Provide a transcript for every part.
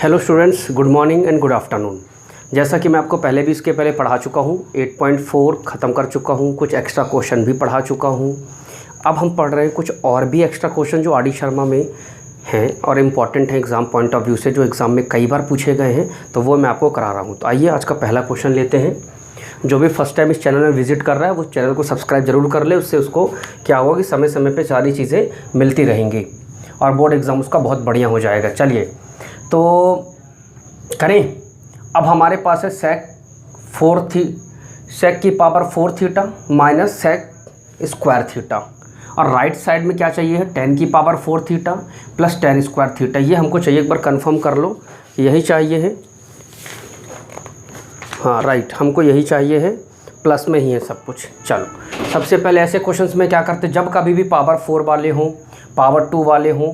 Hello students, good morning and good afternoon. जैसा कि मैं आपको पहले भी इसके पहले पढ़ा चुका हूँ, 8.4 ख़त्म कर चुका हूँ, कुछ एक्स्ट्रा क्वेश्चन भी पढ़ा चुका हूँ। अब हम पढ़ रहे हैं कुछ और भी एक्स्ट्रा क्वेश्चन जो आर.डी. शर्मा में हैं और इम्पॉर्टेंट हैं एग्ज़ाम पॉइंट ऑफ व्यू से, जो एग्ज़ाम में कई बार पूछे गए हैं, तो वो मैं आपको करा रहा हूँ। तो आइए आज का पहला क्वेश्चन लेते हैं। जो भी फर्स्ट टाइम इस चैनल में विज़िट कर रहा है वो चैनल को सब्सक्राइब ज़रूर कर ले। उससे उसको क्या होगा कि समय समय पर सारी चीज़ें मिलती रहेंगी और बोर्ड एग्ज़ाम उसका बहुत बढ़िया हो जाएगा। चलिए तो करें। अब हमारे पास है सेक की power 4 theta minus sec square theta, और राइट साइड में क्या चाहिए है, टेन की power 4 theta plus tan square theta. ये हमको चाहिए, एक बार कंफर्म कर लो, यही चाहिए है। हाँ राइट, हमको यही चाहिए है, प्लस में ही है सब कुछ। चलो सबसे पहले ऐसे क्वेश्चंस में क्या करते, जब कभी भी पावर 4 वाले हों, पावर 2 वाले हों,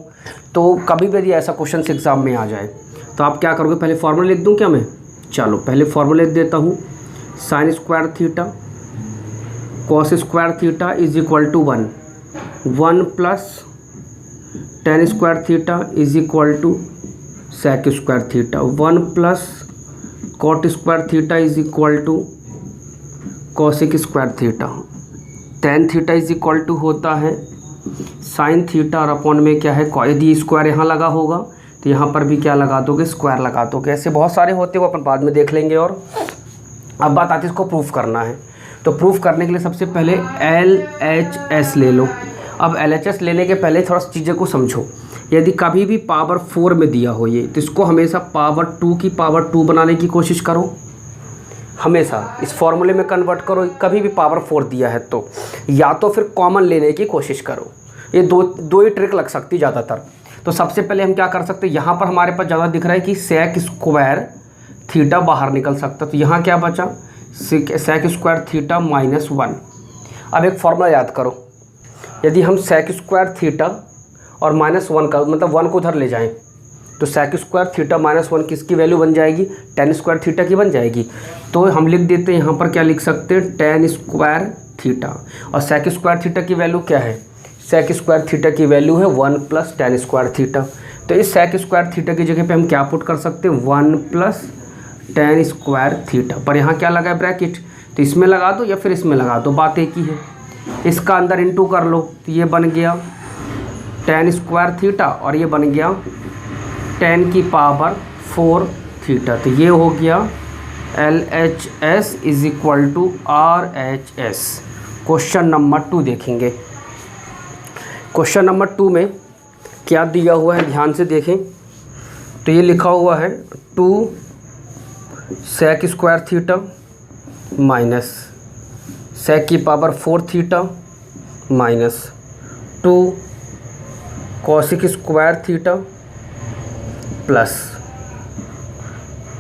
तो कभी भी यदि ऐसा क्वेश्चन एग्ज़ाम में आ जाए तो आप क्या करोगे, पहले फार्मूला लिख दूं क्या मैं? चलो पहले फार्मूला लिख देता हूँ। Sine square theta cos square theta is equal to 1 plus tan square theta is equal to sec square theta, 1 plus cot square theta is equal to cosec square theta. Tan theta is equal to होता है sine theta और upon में क्या है, यदि square यहाँ लगा होगा तो यहाँ पर भी क्या लगा दोगे, स्क्वायर लगा दोगे। ऐसे बहुत सारे होते हैं, वो अपन बाद में देख लेंगे। और अब बात आती है इसको प्रूफ करना है। तो प्रूफ करने के लिए सबसे पहले LHS ले लो। अब LHS लेने के पहले थोड़ा सी चीज़ें को समझो। यदि कभी भी पावर 4 में दिया हो ये, तो इसको हमेशा पावर 2 की पावर 2 बनाने की कोशिश करो। हमेशा इस फॉर्मूले में कन्वर्ट करो। कभी भी पावर 4 दिया है तो या तो फिर कॉमन लेने की कोशिश करो। ये दो ही ट्रिक लग सकती ज़्यादातर। तो सबसे पहले हम क्या कर सकते हैं, यहाँ पर हमारे पास ज़्यादा दिख रहा है कि सेक स्क्वायर थीटा बाहर निकल सकता, तो यहाँ क्या बचा, सेक स्क्वायर थीटा माइनस 1। अब एक फॉर्मूला याद करो, यदि हम सेक स्क्वायर थीटा और माइनस 1 का मतलब 1 को उधर ले जाएं तो सेक स्क्वायर थीटा माइनस 1 किसकी वैल्यू बन जाएगी, टेन स्क्वायर थीटा की बन जाएगी। तो हम लिख देते हैं यहाँ पर, क्या लिख सकते हैं, टेन स्क्वायर थीटा, और सेक स्क्वायर थीटा की वैल्यू क्या है, सेक स्क्वायर थीटा की वैल्यू है 1 प्लस टेन स्क्वायर थीटा। तो इस सेक स्क्वायर थीटा की जगह पे हम क्या पुट कर सकते हैं, 1 प्लस टेन स्क्वायर थीटा। पर यहाँ क्या लगा है, ब्रैकेट, तो इसमें लगा दो या फिर इसमें लगा दो, बात एक ही है। इसका अंदर इंटू कर लो, तो ये बन गया टेन स्क्वायर थीटा और ये बन गया टेन की पावर 4 थीटा। तो ये हो गया LHS is equal to RHS। Question number 2 देखेंगे। क्वेश्चन नंबर 2 में क्या दिया हुआ है, ध्यान से देखें। तो ये लिखा हुआ है 2 sec square theta minus sec की power 4 theta minus 2 cosec square theta plus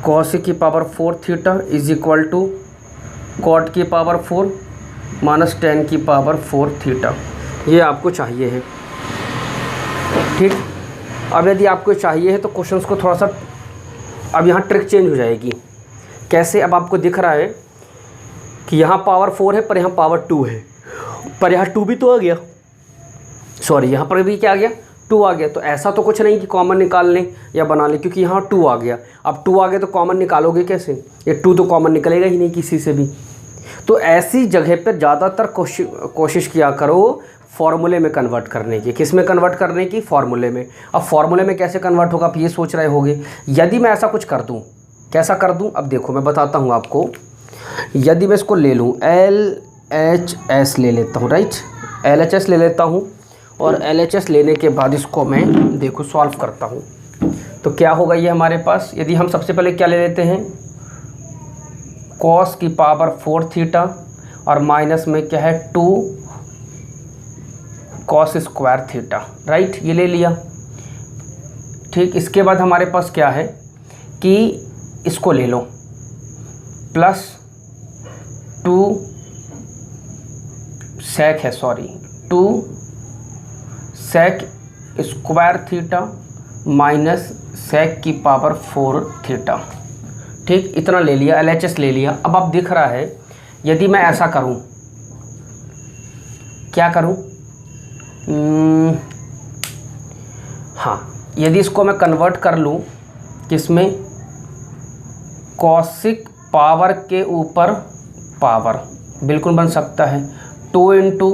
cosec की power 4 theta is equal to cot की पावर 4 माइनस टेन की पावर 4 थीटा। ये आपको चाहिए है, ठीक। अब यदि आपको चाहिए है तो क्वेश्चंस को थोड़ा सा, अब यहाँ ट्रिक चेंज हो जाएगी। कैसे, अब आपको दिख रहा है कि यहाँ पावर 4 है पर यहाँ पावर 2 है, पर यहाँ 2 भी तो आ गया, सॉरी यहाँ पर भी क्या आ गया, 2 आ गया। तो ऐसा तो कुछ नहीं कि कॉमन निकाल लें या बना लें, क्योंकि यहाँ 2 आ गया। अब 2 आ गया तो कॉमन निकालोगे कैसे, ये 2 तो कॉमन निकलेगा ही नहीं किसी से भी। तो ऐसी जगह पर ज़्यादातर कोशिश किया करो फॉर्मूले में कन्वर्ट करने की। किस में कन्वर्ट करने की, फॉर्मूले में। अब फॉर्मूले में कैसे कन्वर्ट होगा, आप ये सोच रहे होगे। यदि मैं ऐसा कुछ कर दूं, कैसा कर दूं, अब देखो मैं बताता हूं आपको। यदि मैं इसको ले लूं, LHS ले लेता हूं, राइट, LHS ले लेता हूं, और LHS लेने के बाद इसको मैं देखो सॉल्व करता हूं, तो क्या होगा ये हमारे पास। यदि हम सबसे पहले क्या ले लेते हैं, कॉस की पावर 4 थीटा और माइनस में क्या है 2 कॉस स्क्वायर थीटा, राइट, ये ले लिया, ठीक। इसके बाद हमारे पास क्या है कि इसको ले लो, प्लस 2 सेक है, sorry 2 sec square theta minus sec की पावर 4 थीटा, ठीक। इतना ले लिया, LHS ले लिया। अब दिख रहा है, यदि मैं ऐसा करूं, क्या करूं, हाँ, यदि इसको मैं कन्वर्ट कर लूँ किसमें, कॉसिक पावर के ऊपर पावर, बिल्कुल बन सकता है 2 इंटू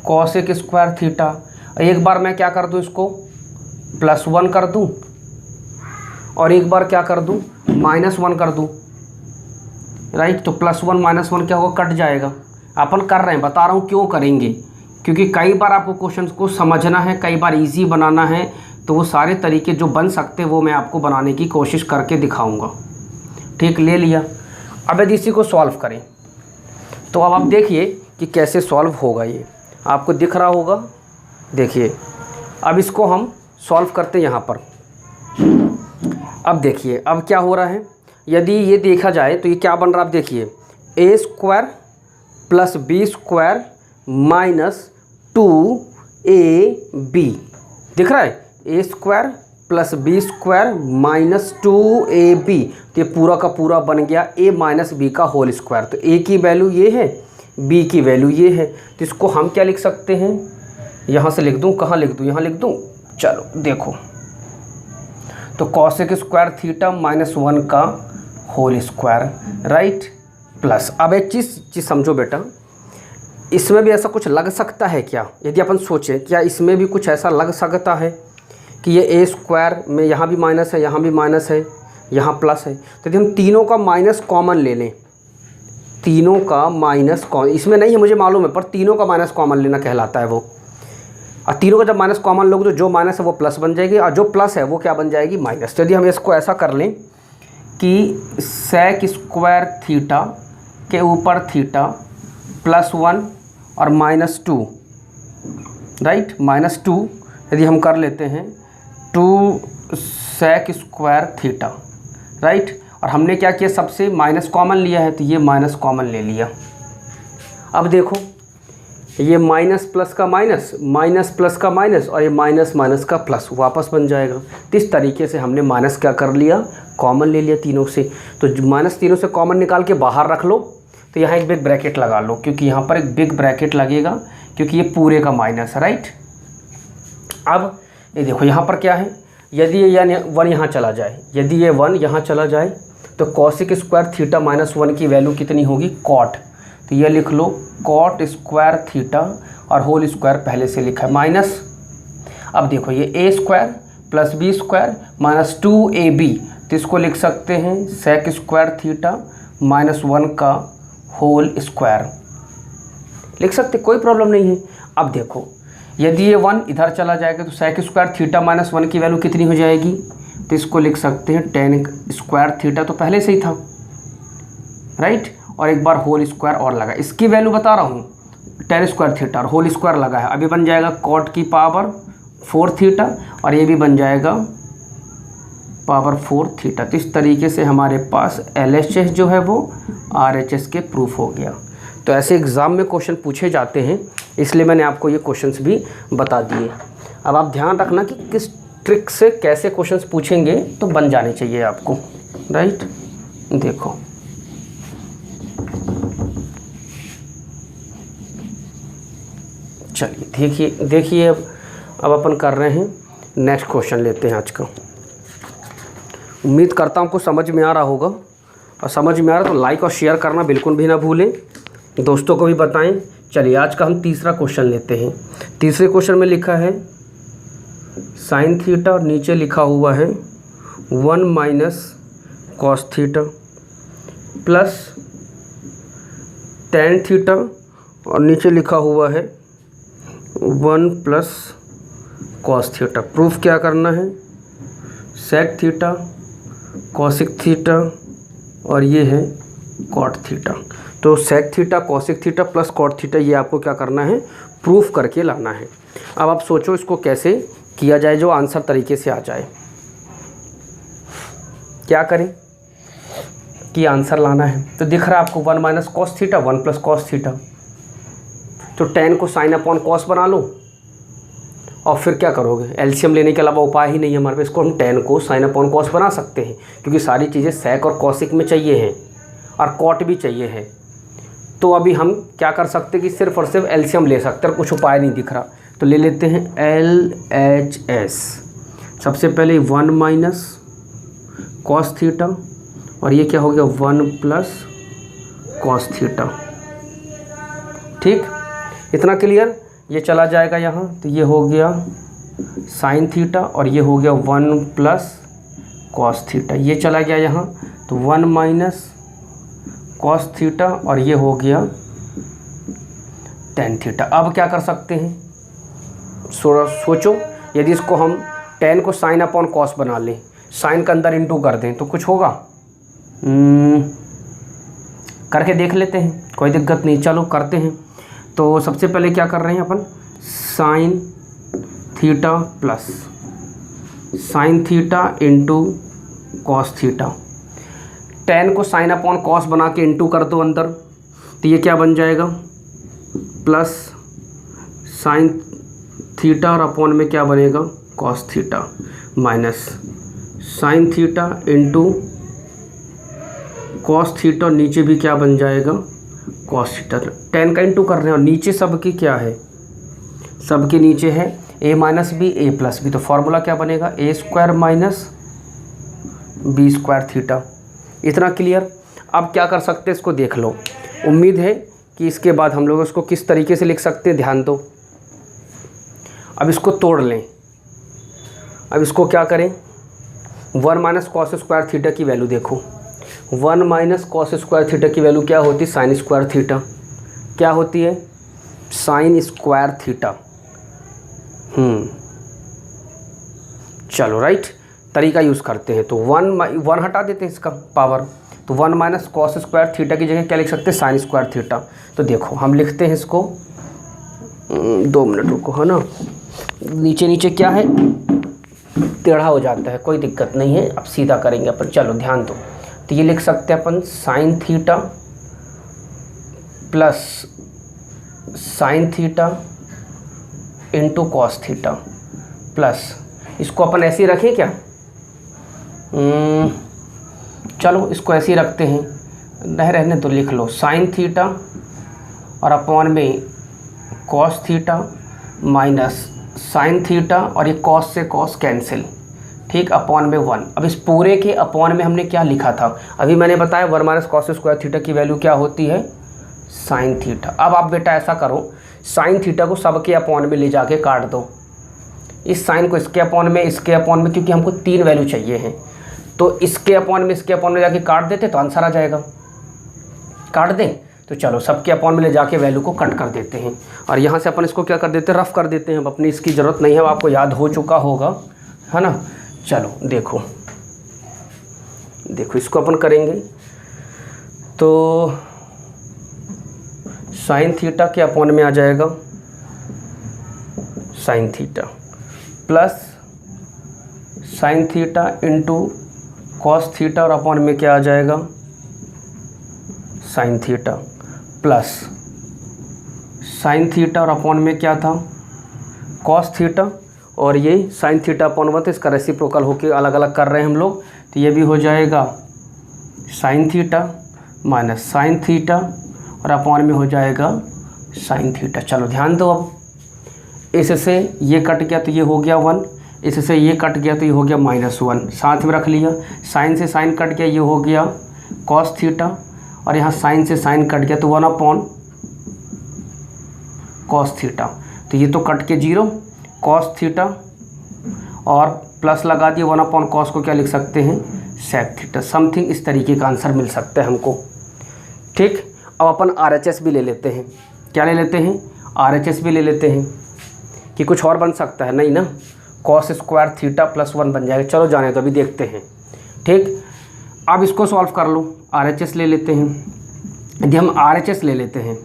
कॉसिक स्क्वायर थीटा। एक बार मैं क्या कर दूं, इसको +1 कर दूं और एक बार क्या कर दूं, -1 कर दूं, राइट। तो +1 -1 क्या होगा, कट जाएगा। अपन कर रहे हैं, बता रहा हूँ क्यों करेंगे, क्योंकि कई बार आपको क्वेश्चन को समझना है, कई बार इजी बनाना है, तो वो सारे तरीके जो बन सकते हैं वो मैं आपको बनाने की कोशिश करके दिखाऊंगा। ठीक, ले लिया। अब यदि इसी को सॉल्व करें तो अब आप देखिए कि कैसे सॉल्व होगा। ये आपको दिख रहा होगा, देखिए। अब इसको हम सॉल्व करते हैं यहाँ पर। अब देखिए अब क्या हो रहा है, यदि ये देखा जाए तो ये क्या बन रहा है, आप देखिए a² + b² - 2ab दिख रहा है, a² + b² - 2ab। तो ये पूरा का पूरा बन गया a - b का होल स्क्वायर। तो a की वैल्यू ये है, b की वैल्यू ये है, तो इसको हम क्या लिख सकते हैं, यहाँ से लिख दूँ, कहाँ लिख दूँ, यहाँ लिख दूँ, चलो देखो। तो कॉसेक स्क्वायर थीटा -1 का होल स्क्वायर, राइट, प्लस। अब एक चीज़ समझो बेटा, इसमें भी ऐसा कुछ लग सकता है क्या, यदि अपन सोचें क्या इसमें भी कुछ ऐसा लग सकता है कि ये a² में यहाँ भी माइनस है, यहाँ भी माइनस है, यहाँ प्लस है। तो यदि हम तीनों का माइनस कॉमन ले लें, तीनों का माइनस कॉमन, इसमें नहीं है मुझे मालूम है, पर तीनों का माइनस कॉमन लेना कहलाता है वो। और तीनों का जब माइनस कॉमन लोगे तो जो माइनस है वो प्लस बन जाएगी और जो प्लस है वो क्या बन जाएगी, माइनस। तो यदि हम इसको ऐसा कर लें कि sec² थीटा के ऊपर थीटा +1 और -2, राइट, -2 यदि हम कर लेते हैं 2 sec² थीटा, राइट। और हमने क्या किया, सबसे माइनस कॉमन लिया है, तो ये माइनस कॉमन ले लिया। अब देखो ये माइनस प्लस का माइनस, माइनस प्लस का माइनस और ये माइनस माइनस का प्लस वापस बन जाएगा। तो इस तरीके से हमने माइनस क्या कर लिया, कॉमन ले लिया तीनों से। तो माइनस तीनों से कॉमन निकाल के बाहर रख लो, तो यहाँ एक बिग ब्रैकेट लगा लो, क्योंकि यहाँ पर एक बिग ब्रैकेट लगेगा क्योंकि ये पूरे का माइनस है, राइट। अब ये देखो यहाँ पर क्या है, यदि ये 1 यहाँ चला जाए, यदि ये 1 यहाँ चला जाए तो कॉसिक स्क्वायर थीटा -1 की वैल्यू कितनी होगी, कॉट। तो ये लिख लो कॉट स्क्वायर थीटा और होल स्क्वायर पहले से लिखा है माइनस। अब देखो ये a² + b² - 2ab, तो इसको लिख सकते हैं sec² थीटा -1 का होल स्क्वायर, लिख सकते, कोई प्रॉब्लम नहीं है। अब देखो यदि ये 1 इधर चला जाएगा तो sec² थीटा -1 की वैल्यू कितनी हो जाएगी, तो इसको लिख सकते हैं tan² थीटा, तो पहले से ही था, राइट। और एक बार होल स्क्वायर और लगा, इसकी वैल्यू बता रहा हूँ, tan² थीटा और होल स्क्वायर लगा है। अभी बन जाएगा cot की पावर 4 थीटा और ये भी बन जाएगा पावर 4 थीटा। तो इस तरीके से हमारे पास LHS जो है वो RHS के प्रूफ हो गया। तो ऐसे एग्ज़ाम में क्वेश्चन पूछे जाते हैं, इसलिए मैंने आपको ये क्वेश्चंस भी बता दिए। अब आप ध्यान रखना कि किस ट्रिक से कैसे क्वेश्चंस पूछेंगे तो बन जाने चाहिए आपको, राइट। देखो चलिए देखिए अब अपन कर रहे हैं नेक्स्ट क्वेश्चन लेते हैं आज का। उम्मीद करता हूँ आपको समझ में आ रहा होगा, और समझ में आ रहा तो लाइक और शेयर करना बिल्कुल भी ना भूलें, दोस्तों को भी बताएं। चलिए आज का हम तीसरा क्वेश्चन लेते हैं। तीसरे क्वेश्चन में लिखा है sin थीटा और नीचे लिखा हुआ है 1 - cos theta plus tan theta और नीचे लिखा हुआ है 1 + cos थीटा। प्रूफ क्या करना है, sec थीटा cosic थीटा और ये है cot थीटा। तो sec theta cosic theta plus cot theta ये आपको क्या करना है, प्रूफ करके लाना है। अब आप सोचो इसको कैसे किया जाए जो आंसर तरीके से आ जाए। क्या करें कि आंसर लाना है, तो दिख रहा है आपको 1 - cos थीटा 1 + cos थीटा, तो tan को sin अपॉन cos बना लो और फिर क्या करोगे, एलसीएम लेने के अलावा उपाय ही नहीं है हमारे पास। इसको हम tan को sin अपॉन cos बना सकते हैं, क्योंकि सारी चीज़ें sec और cosic में चाहिए हैं और cot भी चाहिए है। तो अभी हम क्या कर सकते हैं कि सिर्फ और सिर्फ एलसीएम ले सकते हैं, और कुछ उपाय नहीं दिख रहा, तो ले लेते हैं LHS। सबसे पहले 1 - कॉस थीटा और ये क्या हो गया 1 प्लस कॉस थीटा। ठीक, इतना क्लियर। ये चला जाएगा यहाँ, तो ये हो गया साइन थीटा और ये हो गया 1 प्लस कॉस थीटा। ये चला गया यहाँ, तो 1 माइनस कॉस थीटा और ये हो गया टेन थीटा। अब क्या कर सकते हैं, सोचो, यदि इसको हम टेन को साइन अपॉन कॉस बना लें, साइन के अंदर इंटू कर दें तो कुछ होगा? करके देख लेते हैं, कोई दिक्कत नहीं, चलो करते हैं। तो सबसे पहले क्या कर रहे हैं अपन, sine theta plus sine theta into cos theta. Tan को साइन अपॉन कॉस बना के इंटू कर दो अंदर, तो ये क्या बन जाएगा, प्लस साइन थीटा और अपॉन में क्या बनेगा, cos theta, minus sine theta into cos theta और नीचे भी क्या बन जाएगा, कॉस थीटा। टेन का इंटू कर रहे हैं और नीचे सबकी क्या है, सबके नीचे है a minus B A plus B, तो फॉर्मूला क्या बनेगा, A square minus B square theta. इतना क्लियर। अब क्या कर सकते हैं, इसको देख लो। उम्मीद है कि इसके बाद हम लोग इसको किस तरीके से लिख सकते हैं, ध्यान दो। अब इसको तोड़ लें। अब इसको क्या करें, 1 माइनस कॉस स्क्वायर थीटा की वैल्यू देखो, 1 माइनस कॉस स्क्वायर थीटा की वैल्यू क्या होती है, साइन स्क्वायर थीटा। क्या होती है, साइन स्क्वायर थीटा। चलो राइट, तरीका यूज़ करते हैं। तो 1 हटा देते हैं इसका पावर, तो 1 माइनस कॉस स्क्वायर थीटा की जगह क्या लिख सकते हैं, साइन स्क्वायर थीटा। तो देखो हम लिखते हैं इसको, 2 मिनट रुको, है ना, नीचे नीचे क्या है, टेढ़ा हो जाता है, कोई दिक्कत नहीं है, अब सीधा करेंगे अपन। चलो ध्यान दो, तो ये लिख सकते हैं अपन sine theta plus sine theta into cos theta plus, इसको अपन ऐसे ही रखें क्या, चलो इसको ऐसे ही रखते हैं, नहीं रहने तो लिख लो साइन थीटा और अपॉन में cos theta minus sine theta और ये कॉस से कॉस कैंसिल, ठीक, अपॉन में 1। अब इस पूरे के अपॉन में हमने क्या लिखा था, अभी मैंने बताया 1 माइनस कॉस स्क्वायर थीटा की वैल्यू क्या होती है, साइन थीटा। अब आप बेटा ऐसा करो, साइन थीटा को सबके अपॉन में ले जाके काट दो, इस साइन को इसके अपॉन में, इसके अपॉन में, क्योंकि हमको 3 वैल्यू चाहिए हैं, तो इसके अपॉन में इसके अपॉन में जाके काट देते तो आंसर आ जाएगा। काट दें, तो चलो सबके अपॉन में ले जाके वैल्यू को कट कर देते हैं और यहाँ से अपन इसको क्या कर देते हैं, रफ कर देते हैं। अब अपनी इसकी ज़रूरत नहीं है, आपको याद हो चुका होगा, है ना। चलो देखो देखो इसको अपन करेंगे, तो साइन थीटा के अपॉन में आ जाएगा sign theta plus sine theta into cos theta और अपॉन में क्या आ जाएगा, sign theta plus sine theta और अपॉन में क्या था, कॉस थीटा, और ये साइन थीटा अपॉन 1 तो इसका रेसिप्रोकल होके अलग अलग कर रहे हैं हम लोग, तो ये भी हो जाएगा sine theta minus sine theta और अपॉन में हो जाएगा साइन थीटा। चलो ध्यान दो, अब इससे ये कट गया तो ये हो गया 1, इससे ये कट गया तो ये हो गया -1, साथ में रख लिया। साइन से साइन कट गया, ये हो गया कॉस थीटा, और यहाँ साइन से साइन कट गया तो 1 अपॉन कॉस थीटा, तो ये तो कट के 0, कॉस थीटा और प्लस लगा दिए 1 अपॉन कॉस को क्या लिख सकते हैं, सेक थीटा। समथिंग इस तरीके का आंसर मिल सकता है हमको, ठीक। अब अपन RHS भी ले लेते हैं, क्या ले लेते हैं, RHS भी ले लेते हैं, कि कुछ और बन सकता है, नहीं ना, कॉस स्क्वायर थीटा प्लस 1 बन जाएगा। चलो जाने तो अभी देखते हैं, ठीक। अब इसको सॉल्व कर लो, RHS ले लेते हैं। यदि हम RHS ले लेते हैं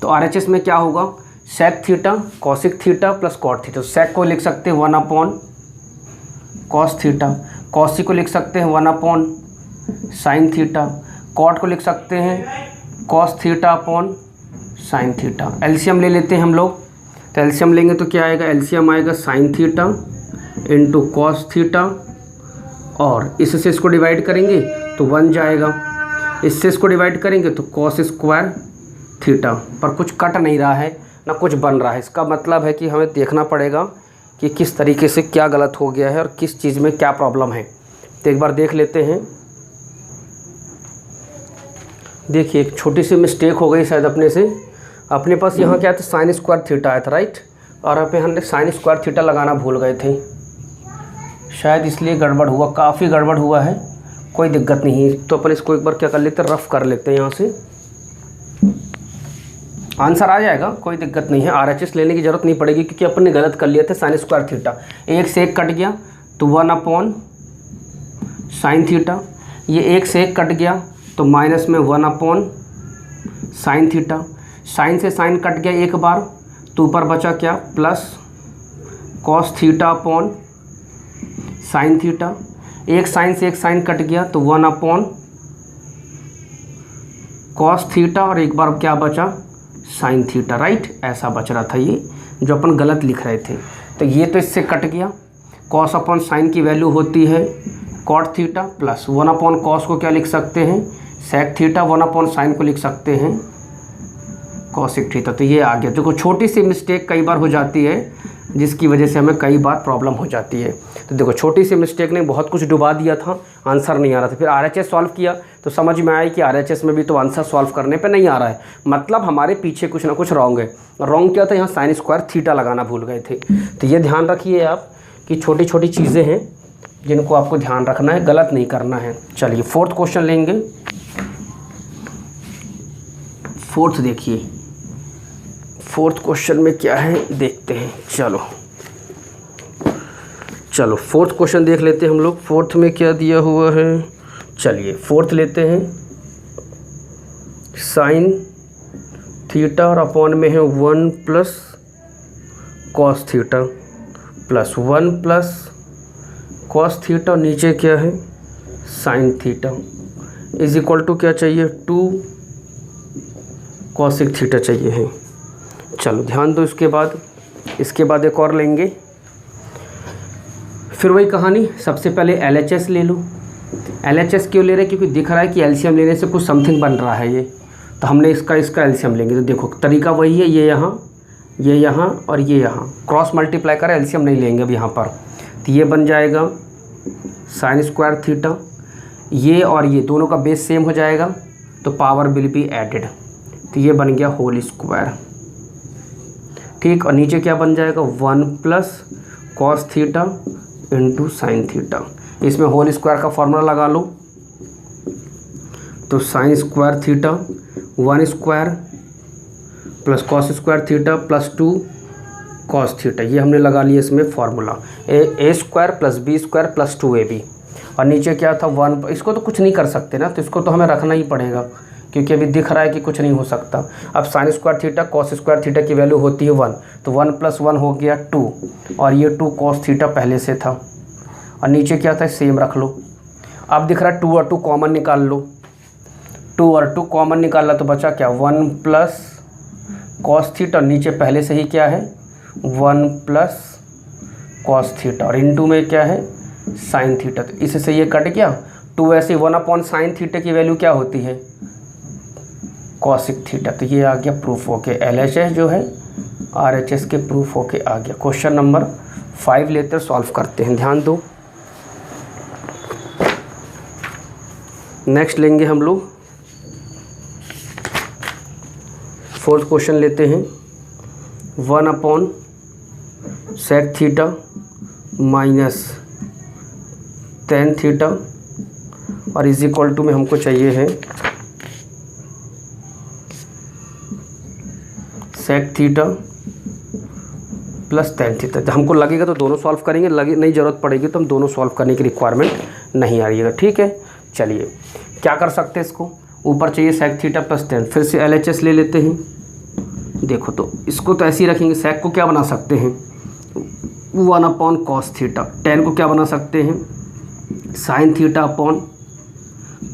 तो RHS में क्या होगा, sec theta cosec theta plus cot theta. Sec को लिख सकते हैं 1 अपॉन कॉस थीटा, कॉसिक को लिख सकते हैं 1 अपॉन साइन थीटा, कॉट को लिख सकते हैं cos theta upon sine theta. LCM ले लेते हैं हम लोग, तो एलसीएम लेंगे तो क्या आएगा, एलसीएम आएगा sign theta into cos theta, और इससे इसको डिवाइड करेंगे तो 1 जाएगा, इससे इसको डिवाइड करेंगे तो कॉस स्क्वायर थीटा। पर कुछ कट नहीं रहा है ना कुछ बन रहा है, इसका मतलब है कि हमें देखना पड़ेगा कि किस तरीके से क्या गलत हो गया है और किस चीज़ में क्या प्रॉब्लम है। तो एक बार देख लेते हैं। देखिए एक छोटी सी मिस्टेक हो गई शायद अपने से। अपने पास यहाँ क्या था, साइन स्क्वायर थीटा आया था, राइट, और यहाँ पे हमने साइन स्क्वायर थीटा लगाना भूल गए थे, शायद इसलिए गड़बड़ हुआ, काफ़ी गड़बड़ हुआ है। कोई दिक्कत नहीं है, तो अपन इसको एक बार क्या कर लेते हैं, रफ़ कर लेते हैं। यहाँ से आंसर आ जाएगा, कोई दिक्कत नहीं है। RHS लेने की ज़रूरत नहीं पड़ेगी क्योंकि अपन ने गलत कर लिया था। साइन स्क्वायर थीटा एक से एक कट गया तो 1 साइन थीटा, ये एक से एक कट गया तो माइनस में 1 साइन थीटा। साइन से साइन कट गया एक बार तो ऊपर बचा क्या, plus cos theta upon sine theta. एक साइन से एक साइन कट गया तो 1 कॉस थीटा, और एक बार क्या बचा, साइन थीटा, राइट। ऐसा बच रहा था ये जो अपन गलत लिख रहे थे। तो ये तो इससे कट गया। कॉस अपॉन साइन की वैल्यू होती है कॉट थीटा, प्लस 1 कॉस को क्या लिख सकते हैं, सेक थीटा, 1 साइन को लिख सकते हैं कॉसिक थीटा। तो ये आ गया। देखो छोटी सी मिस्टेक कई बार हो जाती है जिसकी वजह से हमें कई बार प्रॉब्लम हो जाती है। तो देखो छोटी सी मिस्टेक ने बहुत कुछ डुबा दिया था, आंसर नहीं आ रहा था। फिर RHS सॉल्व किया तो समझ में आया कि RHS में भी तो आंसर सॉल्व करने पे नहीं आ रहा है, मतलब हमारे पीछे कुछ ना कुछ रॉन्ग है। रॉन्ग क्या था, यहाँ साइन स्क्वायर थीटा लगाना भूल गए थे। तो ये ध्यान रखिए आप कि छोटी छोटी चीज़ें हैं जिनको आपको ध्यान रखना है, गलत नहीं करना है। चलिए फोर्थ क्वेश्चन लेंगे। फोर्थ देखिए, फोर्थ क्वेश्चन में क्या है देखते हैं। चलो फोर्थ क्वेश्चन देख लेते हैं हम लोग। फोर्थ में क्या दिया हुआ है, चलिए फोर्थ लेते हैं। साइन थीटा और अपॉन में है 1 cos theta plus 1 cos theta, और नीचे क्या है, sine theta is equal to क्या चाहिए, 2 कॉसिक थीटा चाहिए है। चलो ध्यान दो। इसके बाद एक और लेंगे। फिर वही कहानी, सबसे पहले LHS ले लो। LHS क्यों ले रहे हैं, क्योंकि दिख रहा है कि LCM लेने से कुछ समथिंग बन रहा है ये, तो हमने इसका LCM लेंगे। तो देखो तरीका वही है, ये यहाँ और ये यहाँ क्रॉस मल्टीप्लाई करें, LCM नहीं लेंगे अब यहाँ पर। तो ये बन जाएगा साइन स्क्वायर थीटा, ये और ये दोनों का बेस सेम हो जाएगा तो पावर विल बी एडेड, तो ये बन गया होल स्क्वायर, ठीक। और नीचे क्या बन जाएगा, 1 cos theta into sine theta. इसमें होल स्क्वायर का फॉर्मूला लगा लो, तो sine square theta 1 square plus cos square theta plus 2 cos theta, ये हमने लगा लिया इसमें formula. A square plus B square plus 2ab, और नीचे क्या था 1। इसको तो कुछ नहीं कर सकते ना, तो इसको तो हमें रखना ही पड़ेगा क्योंकि अभी दिख रहा है कि कुछ नहीं हो सकता। अब sign square theta cos square theta की वैल्यू होती है 1, तो 1 + 1 हो गया 2, और ये 2 कॉस थीटा पहले से था, और नीचे क्या था, सेम रख लो। अब दिख रहा है 2 और 2 कॉमन निकाल लो, 2 और 2 कॉमन निकाला तो बचा क्या, 1 कॉस थीटा, नीचे पहले से ही क्या है 1 कॉस थीटा, और इनटू में क्या है साइन थीटा। तो इससे ये कट गया 2, ऐसे 1 साइन थीटा की वैल्यू क्या होती है कॉसिक थीटा। तो ये आ गया प्रूफ होके, LHS जो है RHS के प्रूफ होके आ गया। क्वेश्चन नंबर 5 लेकर सॉल्व करते हैं, ध्यान दो। नेक्स्ट लेंगे हम लोग फोर्थ क्वेश्चन लेते हैं। 1 sec theta minus tan theta, और इज इक्वल टू में हमको चाहिए है sec theta plus tan theta. तो हमको लगेगा तो दोनों सॉल्व करेंगे, लगे नहीं ज़रूरत पड़ेगी तो हम दोनों सॉल्व करने की रिक्वायरमेंट नहीं आ रही है, ठीक है। चलिए क्या कर सकते हैं, इसको ऊपर चाहिए सेक थीटा प्लस tan, फिर से LHS ले लेते हैं। देखो तो इसको तो ऐसे ही रखेंगे, सेक को क्या बना सकते हैं 1 कॉस थीटा, tan को क्या बना सकते हैं sine theta upon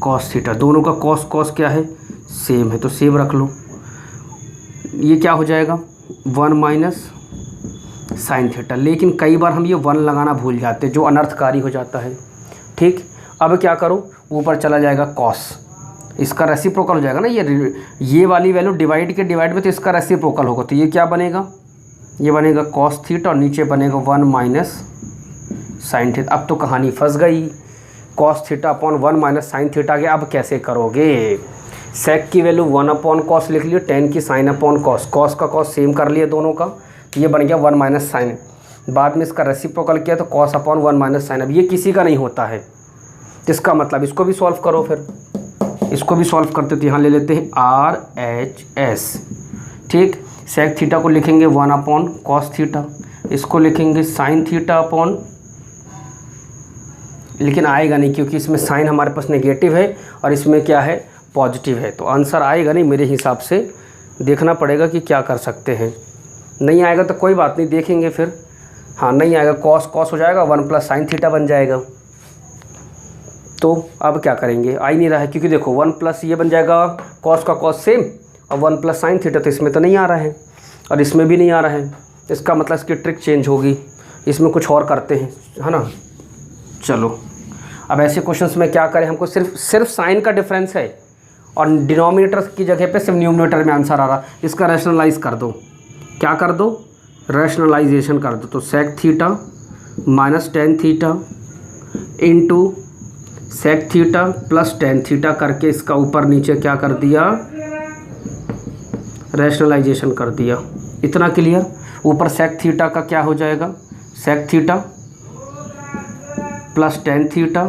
cos theta, दोनों का कॉस क्या है सेम है, तो सेम रख लो। ये क्या हो जाएगा 1 साइन थीटा, लेकिन कई बार हम ये 1 लगाना भूल जाते हैं जो अनर्थकारी हो जाता है, ठीक। अब क्या करो, ऊपर चला जाएगा कॉस, इसका रेसिप्रोकल हो जाएगा ना, ये वाली वैल्यू डिवाइड में तो इसका रेसिप्रोकल होगा, तो ये क्या बनेगा, ये बनेगा कॉस थीटा, और नीचे बनेगा 1 साइन थीटा। अब तो कहानी फंस गई, cos theta upon 1 minus sine theta के। अब कैसे करोगे, सेक की वैल्यू 1 अपॉन कॉस लिख लियो, टेन की साइन अपॉन कॉस, कॉस का कॉस सेम कर लिया दोनों का, तो ये बन गया 1 माइनस साइन। बाद में इसका रेसिप्रोकल किया तो कॉस अपॉन 1 माइनस साइन। अब ये किसी का नहीं होता है, इसका मतलब इसको भी सॉल्व करो, फिर इसको भी सॉल्व करते तो यहाँ ले लेते हैं RHS, ठीक। सेक थीटा को लिखेंगे 1 अपॉन कॉस थीटा, इसको लिखेंगे साइन थीटा अपॉन, लेकिन आएगा नहीं क्योंकि इसमें साइन हमारे पास नेगेटिव है और इसमें क्या है, पॉजिटिव है, तो आंसर आएगा नहीं। मेरे हिसाब से देखना पड़ेगा कि क्या कर सकते हैं। नहीं आएगा तो कोई बात नहीं, देखेंगे फिर। हाँ नहीं आएगा, कॉस कॉस हो जाएगा, 1 प्लस साइन थीटा बन जाएगा। तो अब क्या करेंगे, आ ही नहीं रहा है क्योंकि देखो 1 प्लस ये बन जाएगा कॉस का कॉस सेम, और 1 प्लस साइन थीटा, तो इसमें तो नहीं आ रहा है और इसमें भी नहीं आ रहा है। इसका मतलब इसकी ट्रिक चेंज होगी, इसमें कुछ और करते हैं, है ना। चलो अब ऐसे क्वेश्चंस में क्या करें, हमको सिर्फ साइन का डिफरेंस है और डिनोमिनेटर की जगह पे सिर्फ न्यूमरेटर में आंसर आ रहा। इसका रैशनलाइज कर दो, क्या कर दो, रैशनलाइजेशन कर दो। तो sec theta minus tan theta into sec theta plus tan theta करके इसका ऊपर नीचे क्या कर दिया, रैशनलाइजेशन कर दिया। इतना क्लियर। ऊपर सेक थीटा का क्या हो जाएगा, sec theta plus tan theta,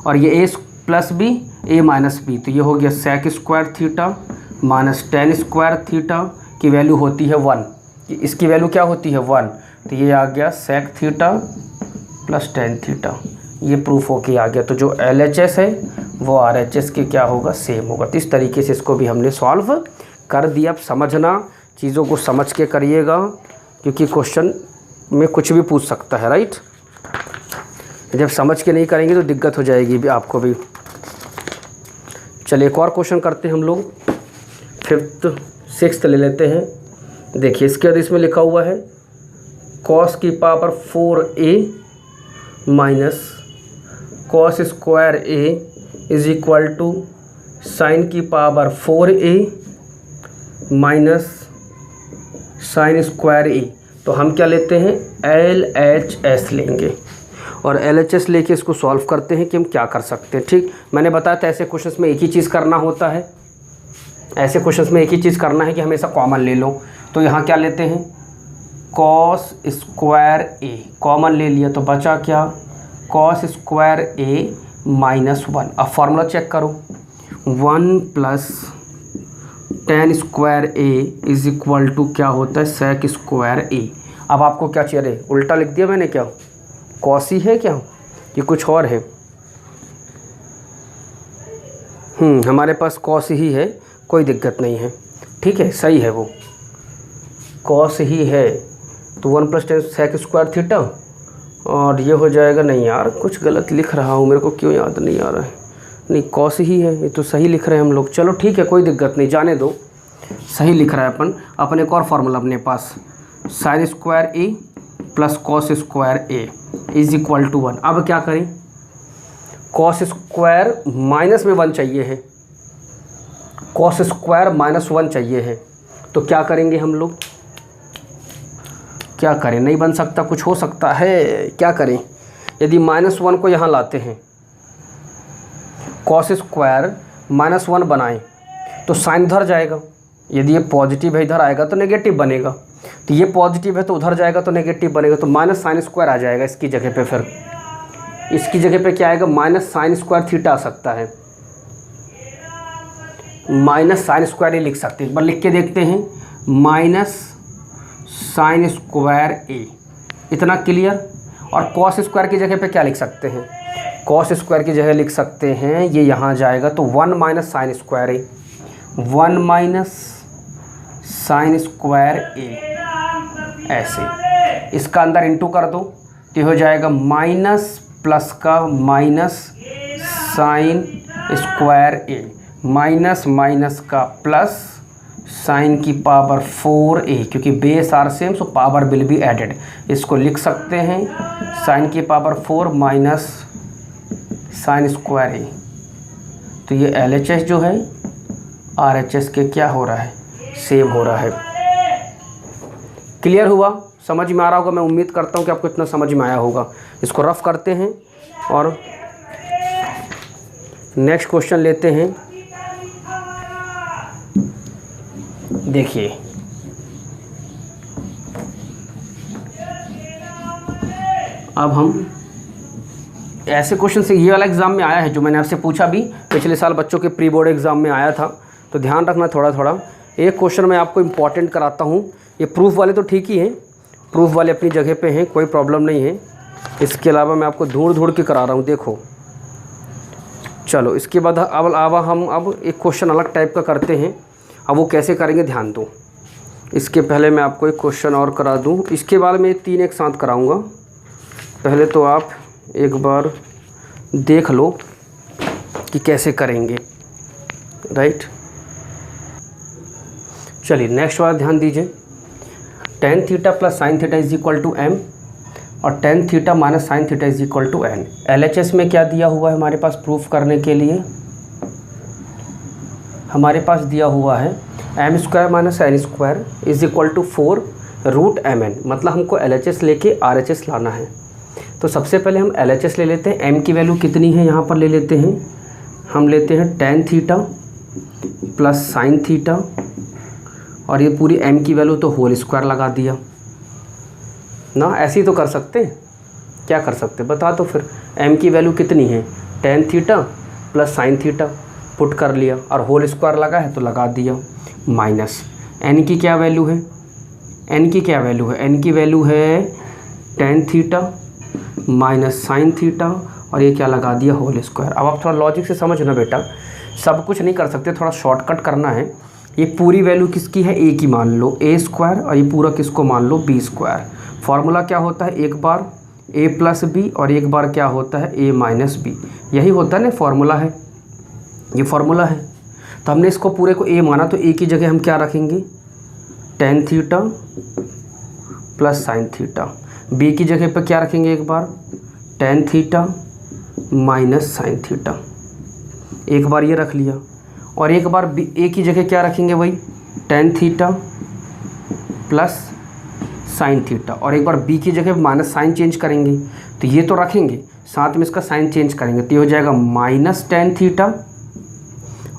और ये A plus B A minus B, तो ये हो गया sec square theta minus tan square theta की वैल्यू होती है 1। इसकी वैल्यू क्या होती है 1, तो ये आ गया sec theta plus tan theta. ये प्रूफ होके आ गया। तो जो LHS है वो RHS के क्या होगा, सेम होगा। तो इस तरीके से इसको भी हमने सॉल्व कर दिया। अब समझना, चीज़ों को समझ के करिएगा क्योंकि क्वेश्चन में कुछ भी पूछ सकता है, राइट। जब समझ के नहीं करेंगे तो दिक्कत हो जाएगी भी आपको भी। चलिए एक और क्वेश्चन करते हैं हम लोग, 5th 6th ले लेते हैं। देखिए इसके बाद इसमें लिखा हुआ है कॉस की power 4a minus cos square a is equal to sine की power 4a minus sine square a। तो हम क्या लेते हैं, LHS लेंगे और LHS लेके इसको सॉल्व करते हैं कि हम क्या कर सकते हैं, ठीक। मैंने बताया था ऐसे क्वेश्चंस में एक ही चीज़ करना होता है, ऐसे क्वेश्चंस में एक ही चीज़ करना है कि हमेशा कॉमन ले लो। तो यहाँ क्या लेते हैं, कॉस स्क्वायर a कॉमन ले लिया तो बचा क्या, कॉस स्क्वायर a माइनस 1। अब फार्मूला चेक करो, 1 plus tan square a is equal to क्या होता है, सेक स्क्वायर a। अब आपको क्या चाहिए, उल्टा लिख दिया मैंने, क्या कॉस ही है क्या, ये कुछ और है। हमारे पास कॉस ही है, कोई दिक्कत नहीं है, ठीक है, सही है, वो कॉस ही है। तो 1 plus tan sec square theta, और ये हो जाएगा, नहीं यार कुछ गलत लिख रहा हूँ, मेरे को क्यों याद नहीं आ रहा है, नहीं कॉस ही है, ये तो सही लिख रहे हैं हम लोग। चलो ठीक है, कोई दिक्कत नहीं, जाने दो, सही लिख रहा है अपन एक और फार्मूला अपने पास, sine square A plus cos square A is equal to 1। अब क्या करें, कॉस स्क्वायर माइनस में 1 चाहिए है, कॉस स्क्वायर माइनस 1 चाहिए है, तो क्या करेंगे हम लोग, क्या करें, नहीं बन सकता, कुछ हो सकता है, क्या करें। यदि -1 को यहाँ लाते हैं, कॉस स्क्वायर -1 बनाएं तो साइन उधर जाएगा, यदि ये पॉजिटिव है इधर आएगा तो नेगेटिव बनेगा, तो ये पॉजिटिव है तो उधर जाएगा तो नेगेटिव बनेगा, तो माइनस साइन स्क्वायर आ जाएगा इसकी जगह पे। फिर इसकी जगह पे क्या आएगा, माइनस साइन स्क्वायर थीटा आ सकता है, माइनस साइन स्क्वायर ही लिख सकते हैं, एक बार लिख के देखते हैं, माइनस साइन स्क्वायर ए, इतना क्लियर। और कॉस स्क्वायर की जगह पे क्या लिख सकते हैं, कॉस स्क्वायर की जगह लिख सकते हैं, ये यहाँ जाएगा तो 1 minus sine square A, 1 minus sine square A, ऐसे इसका अंदर इंटू कर दो तो हो जाएगा माइनस प्लस का minus sine square A, minus minus का प्लस साइन की पावर 4a, क्योंकि base are same so power will be added. इसको लिख सकते हैं साइन की power 4 minus sine square A. तो ये LHS जो है RHS के क्या हो रहा है, सेम हो रहा है। क्लियर हुआ, समझ में आ रहा होगा, मैं उम्मीद करता हूँ कि आपको इतना समझ में आया होगा। इसको रफ करते हैं और नेक्स्ट क्वेश्चन लेते हैं। देखिए अब हम ऐसे क्वेश्चन से, ये वाला एग्ज़ाम में आया है जो मैंने आपसे पूछा भी, पिछले साल बच्चों के प्री बोर्ड एग्ज़ाम में आया था, तो ध्यान रखना थोड़ा थोड़ा। एक क्वेश्चन मैं आपको इम्पॉर्टेंट कराता हूँ। ये प्रूफ वाले तो ठीक ही हैं, प्रूफ वाले अपनी जगह पे हैं, कोई प्रॉब्लम नहीं है। इसके अलावा मैं आपको ढूंढ के करा रहा हूँ। देखो चलो इसके बाद अब हम एक क्वेश्चन अलग टाइप का करते हैं। अब वो कैसे करेंगे ध्यान दो। इसके पहले मैं आपको एक क्वेश्चन और करा दूँ, इसके बाद मैं 3 एक साथ कराऊँगा। पहले तो आप एक बार देख लो कि कैसे करेंगे, राइट। चलिए नेक्स्ट वाला ध्यान दीजिए। tan theta plus sine theta is equal to m और tan theta minus sine theta is equal to n। LHS में क्या दिया हुआ है हमारे पास प्रूफ करने के लिए? हमारे पास दिया हुआ है m square minus n square is equal to 4 root mn। मतलब हमको LHS लेके RHS लाना है। तो सबसे पहले हम LHS ले लेते हैं। m की वैल्यू कितनी है यहाँ पर ले लेते हैं, हम लेते हैं tan theta plus sine theta, और ये पूरी m की वैल्यू तो होल स्क्वायर लगा दिया ना। ऐसे ही तो कर सकते हैं, क्या कर सकते बता तो फिर। m की वैल्यू कितनी है, tan theta plus sine theta, put कर लिया, और होल स्क्वायर लगा है तो लगा दिया, माइनस n की क्या वैल्यू है, n की क्या वैल्यू है, n की वैल्यू है tan theta minus sine theta, और ये क्या लगा दिया, होल स्क्वायर। अब आप थोड़ा लॉजिक से समझना बेटा, सब कुछ नहीं कर सकते, थोड़ा शॉर्टकट करना है। ये पूरी वैल्यू किसकी है, a की मान लो, a स्क्वायर, और ये पूरा किसको मान लो, b स्क्वायर। फार्मूला क्या होता है, एक बार a प्लस बी और एक बार क्या होता है, a माइनस बी। यही होता है ना फार्मूला है, ये फार्मूला है। तो हमने इसको पूरे को a माना, तो a की जगह हम क्या रखेंगे, tan theta plus sine theta. b की जगह पर क्या रखेंगे, एक बार tan theta minus sine theta, एक बार ये रख लिया। और एक बार a की जगह क्या रखेंगे, वही tan theta plus sine theta, और एक बार b की जगह माइनस साइन चेंज करेंगे, तो ये तो रखेंगे, साथ में इसका साइन चेंज करेंगे, तो ये हो जाएगा माइनस tan थीटा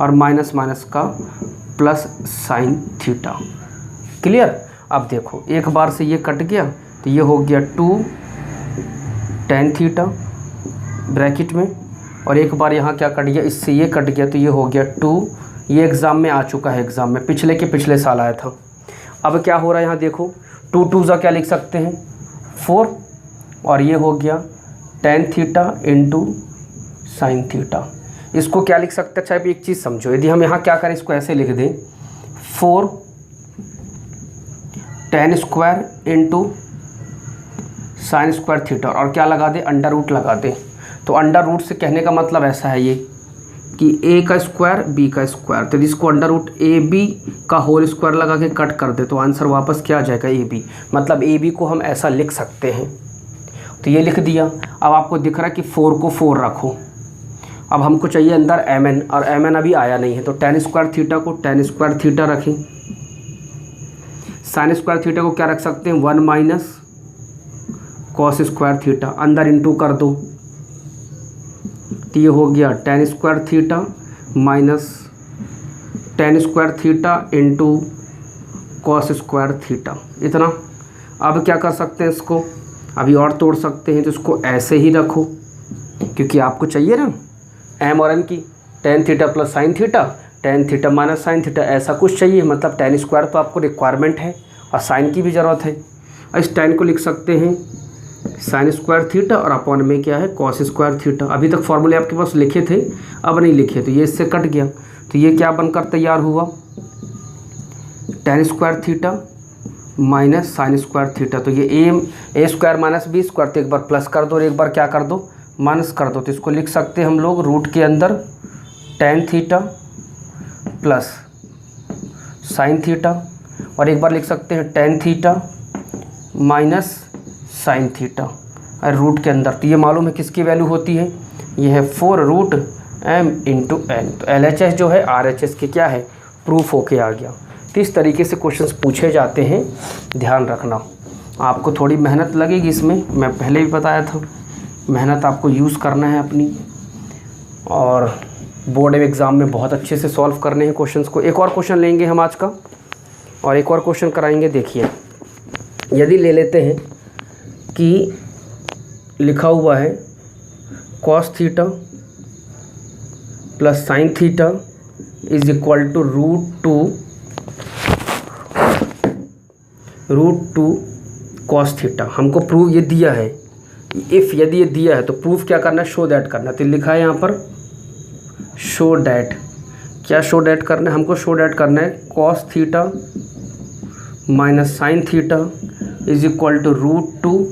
और माइनस माइनस का प्लस साइन थीटा। क्लियर। अब देखो एक बार से ये कट गया, तो ये हो गया 2 tan थीटा ब्रैकेट में, और एक बार यहाँ क्या कट गया, इससे ये कट गया, तो ये हो गया 2। ये एग्ज़ाम में आ चुका है, एग्ज़ाम में पिछले के पिछले साल आया था। अब क्या हो रहा है यहाँ देखो, 2 2 ज़ा क्या लिख सकते हैं, 4, और ये हो गया tan theta into sine theta. इसको क्या लिख सकते हैं, अच्छा एक चीज़ समझो, यदि हम यहाँ क्या करें, इसको ऐसे लिख दें, 4 tan square into sine square theta, और क्या लगा दे, अंडर रूट लगा दे। तो अंडर रूट से कहने का मतलब ऐसा है ये कि a का स्क्वायर b का स्क्वायर, तो इसको अंडर रूट ए बी का होल स्क्वायर लगा के कट कर दे, तो आंसर वापस क्या आ जाएगा, ए बी। मतलब ए बी को हम ऐसा लिख सकते हैं। तो ये लिख दिया। अब आपको दिख रहा है कि 4 को 4 रखो। अब हमको चाहिए अंदर mn, और mn अभी आया नहीं है, तो tan स्क्वायर थीटा को tan स्क्वायर थीटा रखें। साइन स्क्वायर थीटा को क्या रख सकते हैं, 1 माइनस कॉस स्क्वायर थीटा, अंदर इंटू कर दो, तो ये हो गया tan square theta minus tan square theta into cos square theta, इतना। अब क्या कर सकते हैं, इसको अभी और तोड़ सकते हैं, तो इसको ऐसे ही रखो, क्योंकि आपको चाहिए ना m और n की, tan theta plus sine theta, tan theta minus sine theta, ऐसा कुछ चाहिए। मतलब tan स्क्वायर तो आपको रिक्वायरमेंट है, और साइन की भी ज़रूरत है। इस tan को लिख सकते हैं साइन स्क्वायर थीटा, और अपॉन में क्या है, कॉस स्क्वायर थीटा। अभी तक फॉर्मूले आपके पास लिखे थे, अब नहीं लिखे, तो ये इससे कट गया, तो ये क्या बनकर तैयार हुआ, tan square theta minus sine square theta. तो ये ए स्क्वायर माइनस बी स्क्वायर, तो एक बार प्लस कर दो और एक बार क्या कर दो, माइनस कर दो। तो इसको लिख सकते हैं हम लोग रूट के अंदर tan theta plus sine theta, और एक बार लिख सकते हैं tan theta minus sine theta, और रूट के अंदर। तो ये मालूम है किसकी वैल्यू होती है, ये है 4 रूट m इंटू n। तो LHS जो है RHS के क्या है, प्रूफ होके आ गया। तो इस तरीके से क्वेश्चंस पूछे जाते हैं, ध्यान रखना। आपको थोड़ी मेहनत लगेगी इसमें, मैं पहले भी बताया था, मेहनत आपको यूज़ करना है अपनी, और बोर्ड एग्ज़ाम में बहुत अच्छे से सॉल्व करने हैं क्वेश्चंस को। एक और क्वेश्चन लेंगे हम आज का और एक और क्वेश्चन कराएंगे। देखिए, यदि ले लेते हैं कि लिखा हुआ है cos theta plus sine theta is equal to root two cos theta. हमको प्रूफ ये दिया है, इफ़ यदि ये दिया है तो प्रूफ क्या करना है, शो दैट करना है। तो लिखा है यहाँ पर शो डैट। क्या शो डैट करना है, हमको शो डैट करना है cos theta minus sine theta is equal to root two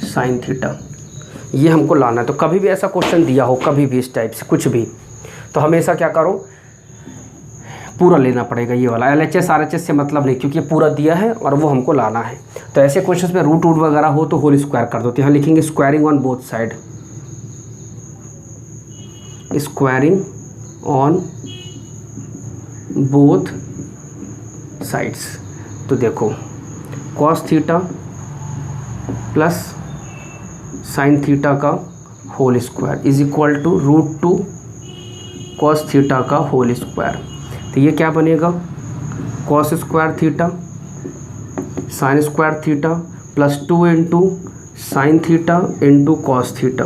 sine theta. ये हमको लाना है। तो कभी भी ऐसा क्वेश्चन दिया हो, कभी भी इस टाइप से कुछ भी, तो हमेशा क्या करो, पूरा लेना पड़ेगा ये वाला। LHS RHS से मतलब नहीं, क्योंकि ये पूरा दिया है और वो हमको लाना है। तो ऐसे क्वेश्चंस में रूट वगैरह हो तो होल स्क्वायर कर दो। तो यहाँ लिखेंगे squaring on both side, squaring on both sides. तो देखो cos theta plus sine theta का whole square is equal to root two cos theta का होल स्क्वायर। तो ये क्या बनेगा, cos square theta sine square theta plus 2 into sine theta into cos theta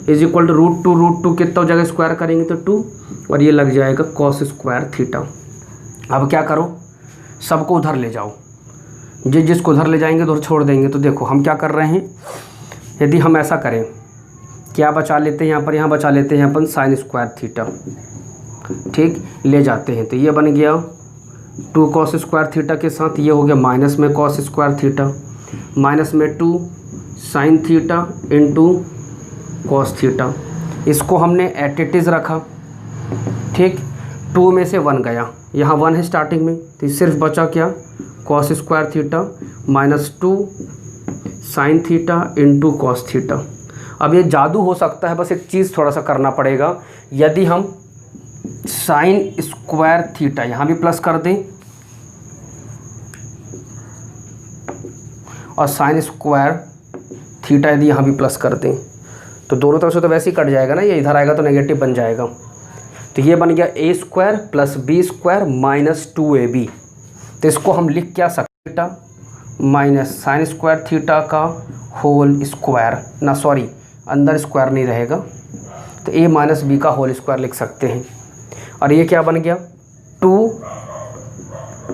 is equal to root two कितना जगह square करेंगे तो 2, और ये लग जाएगा कॉस स्क्वायर थीटा। अब क्या करो, सबको उधर ले जाओ, जिसको उधर ले जाएंगे उधर छोड़ देंगे। तो देखो हम क्या कर रहे हैं, यदि हम ऐसा करें, क्या बचा लेते हैं यहाँ पर, यहाँ बचा लेते हैं अपन साइन स्क्वायर थीटा, ठीक, ले जाते हैं। तो ये बन गया 2 कॉस स्क्वायर थीटा के साथ ये हो गया माइनस में कॉस स्क्वायर थीटा, माइनस में 2 sign theta into cos theta. इसको हमने एट इट इज़ रखा, ठीक, 2 में से 1 गया, यहाँ 1 है स्टार्टिंग में, तो सिर्फ बचा क्या, cos square theta minus 2 sign theta into cos theta. अब ये जादू हो सकता है, बस एक चीज़ थोड़ा सा करना पड़ेगा। यदि हम साइन स्क्वायर थीटा यहाँ भी प्लस कर दें और साइन स्क्वायर थीटा यदि यहाँ भी प्लस कर दें, तो दोनों तरफ से तो वैसे ही कट जाएगा ना, ये इधर आएगा तो नेगेटिव बन जाएगा। तो ये बन गया a square plus B square minus 2ab। तो इसको हम लिख क्या सकते, theta minus sine square theta का होल स्क्वायर, ना सॉरी अंदर स्क्वायर नहीं रहेगा, तो a माइनस बी का होल स्क्वायर लिख सकते हैं। और ये क्या बन गया 2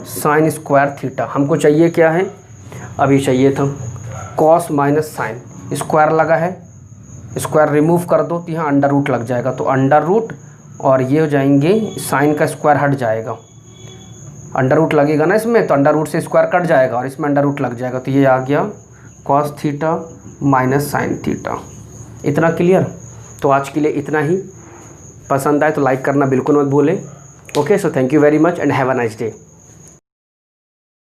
साइन स्क्वायर थीटा। हमको चाहिए क्या है, अभी चाहिए था कॉस माइनस साइन, स्क्वायर लगा है, स्क्वायर रिमूव कर दो तो यहाँ अंडर रूट लग जाएगा, तो अंडर रूट और ये हो जाएंगे, साइन का स्क्वायर हट जाएगा, अंडर रूट लगेगा ना इसमें, तो अंडर रूट से स्क्वायर कट जाएगा और इसमें अंडर रूट लग जाएगा। तो ये आ गया cos theta minus sine theta. इतना क्लियर। तो आज के लिए इतना ही। पसंद आए तो लाइक करना बिल्कुल मत भूलें। Okay, so thank you very much and have a nice day.